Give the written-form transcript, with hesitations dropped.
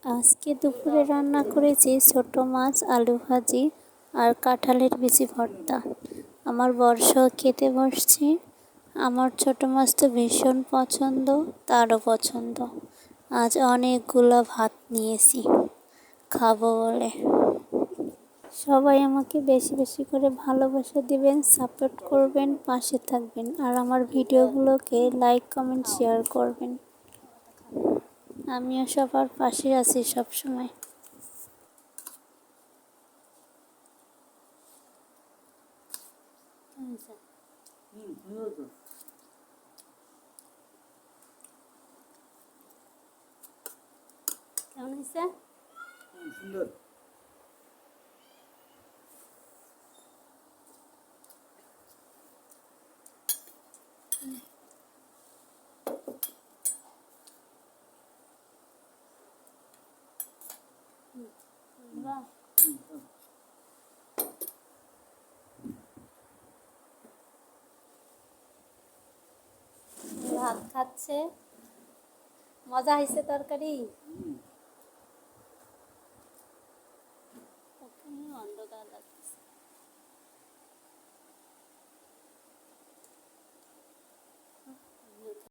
আজকে দুপুরে রান্না করেছি ছোট মাছ, আলু ভাজি আর কাঁঠালের বিচি ভর্তা। আমার বর্ষ খেতে বসছি। আমার ছোট মাছ তো ভীষণ পছন্দ, তারও পছন্দ। আজ অনেকগুলো ভাত নিয়েছি খাবো বলে। সবাই আমাকে বেশি বেশি করে ভালোবাসা দিবেন, সাপোর্ট করবেন, পাশে থাকবেন আর আমার ভিডিওগুলোকে লাইক কমেন্ট শেয়ার করবেন। আমিও সবার পাশে আছি সবসময়। কেমন হয়েছে? সুন্দর। ভাত খাচ্ছে। মজা হয়েছে তরকারি?